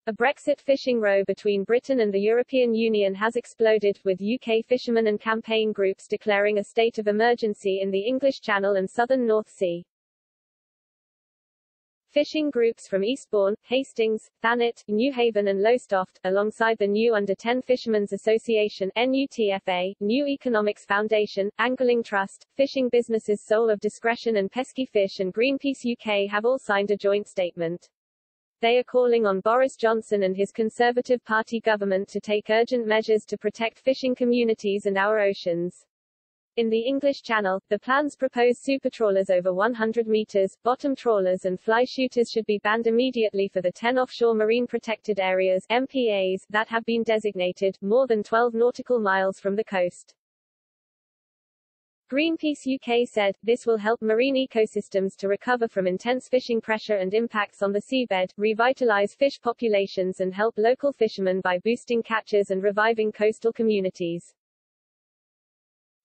A Brexit fishing row between Britain and the European Union has exploded, with UK fishermen and campaign groups declaring a state of emergency in the English Channel and southern North Sea. Fishing groups from Eastbourne, Hastings, Thanet, Newhaven and Lowestoft, alongside the New Under 10 Fishermen's Association NUTFA, New Economics Foundation, Angling Trust, Fishing Businesses Soul of Discretion and Pesky Fish and Greenpeace UK have all signed a joint statement. They are calling on Boris Johnson and his Conservative Party government to take urgent measures to protect fishing communities and our oceans. In the English Channel, the plans propose supertrawlers over 100 meters, bottom trawlers and fly shooters should be banned immediately for the 10 offshore marine protected areas (MPAs) that have been designated, more than 12 nautical miles from the coast. Greenpeace UK said, this will help marine ecosystems to recover from intense fishing pressure and impacts on the seabed, revitalize fish populations and help local fishermen by boosting catches and reviving coastal communities.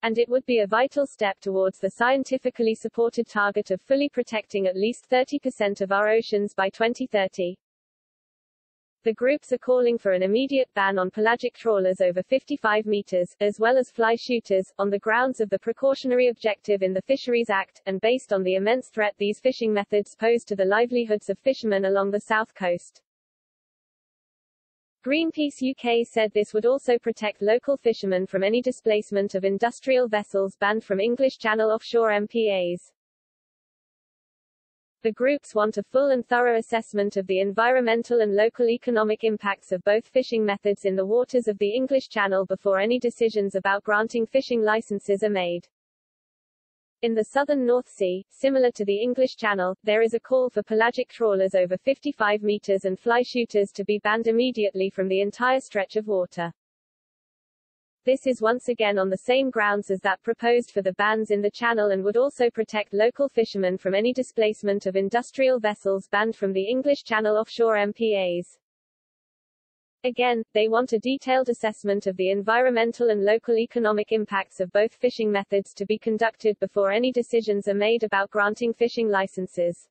And it would be a vital step towards the scientifically supported target of fully protecting at least 30% of our oceans by 2030. The groups are calling for an immediate ban on pelagic trawlers over 55 meters, as well as fly shooters, on the grounds of the precautionary objective in the Fisheries Act, and based on the immense threat these fishing methods pose to the livelihoods of fishermen along the south coast. Greenpeace UK said this would also protect local fishermen from any displacement of industrial vessels banned from English Channel offshore MPAs. The groups want a full and thorough assessment of the environmental and local economic impacts of both fishing methods in the waters of the English Channel before any decisions about granting fishing licenses are made. In the southern North Sea, similar to the English Channel, there is a call for pelagic trawlers over 55 meters and fly shooters to be banned immediately from the entire stretch of water. This is once again on the same grounds as that proposed for the bans in the Channel and would also protect local fishermen from any displacement of industrial vessels banned from the English Channel offshore MPAs. Again, they want a detailed assessment of the environmental and local economic impacts of both fishing methods to be conducted before any decisions are made about granting fishing licenses.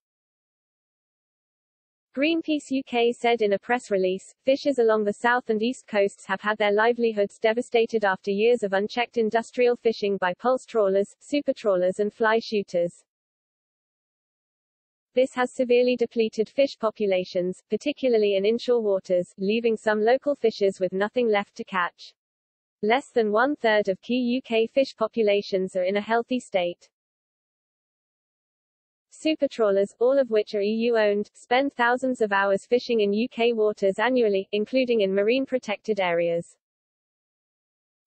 Greenpeace UK said in a press release, fishers along the south and east coasts have had their livelihoods devastated after years of unchecked industrial fishing by pulse trawlers, supertrawlers and fly shooters. This has severely depleted fish populations, particularly in inshore waters, leaving some local fishers with nothing left to catch. Less than one-third of key UK fish populations are in a healthy state. Supertrawlers, all of which are EU-owned, spend thousands of hours fishing in UK waters annually, including in marine protected areas.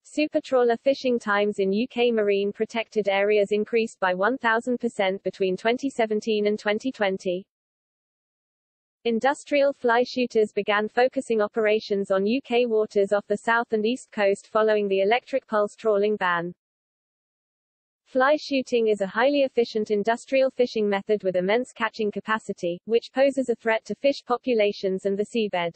Supertrawler fishing times in UK marine protected areas increased by 1,000% between 2017 and 2020. Industrial fly shooters began focusing operations on UK waters off the south and east coast following the electric pulse trawling ban. Fly shooting is a highly efficient industrial fishing method with immense catching capacity, which poses a threat to fish populations and the seabed.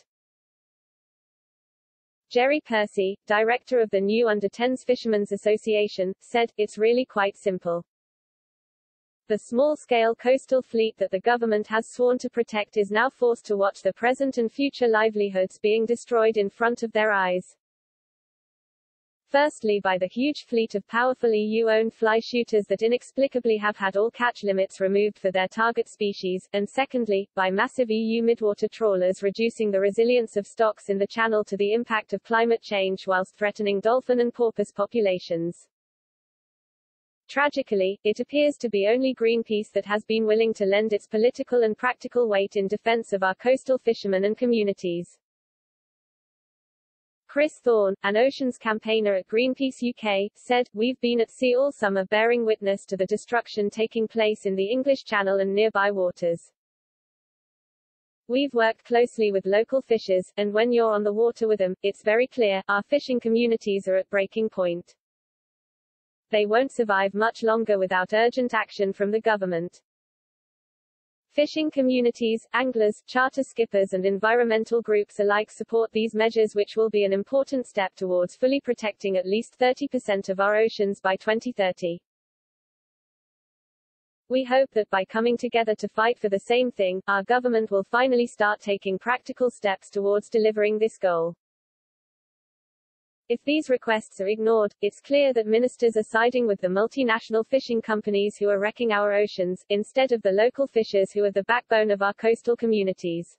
Jerry Percy, director of the New Under 10s Fishermen's Association, said, "It's really quite simple. The small-scale coastal fleet that the government has sworn to protect is now forced to watch the present and future livelihoods being destroyed in front of their eyes. Firstly by the huge fleet of powerful EU-owned fly shooters that inexplicably have had all catch limits removed for their target species, and secondly, by massive EU midwater trawlers reducing the resilience of stocks in the Channel to the impact of climate change whilst threatening dolphin and porpoise populations." Tragically, it appears to be only Greenpeace that has been willing to lend its political and practical weight in defense of our coastal fishermen and communities. Chris Thorne, an oceans campaigner at Greenpeace UK, said, "We've been at sea all summer bearing witness to the destruction taking place in the English Channel and nearby waters. We've worked closely with local fishers, and when you're on the water with them, it's very clear, our fishing communities are at breaking point. They won't survive much longer without urgent action from the government." Fishing communities, anglers, charter skippers and environmental groups alike support these measures, which will be an important step towards fully protecting at least 30% of our oceans by 2030. We hope that by coming together to fight for the same thing, our government will finally start taking practical steps towards delivering this goal. If these requests are ignored, it's clear that ministers are siding with the multinational fishing companies who are wrecking our oceans, instead of the local fishers who are the backbone of our coastal communities.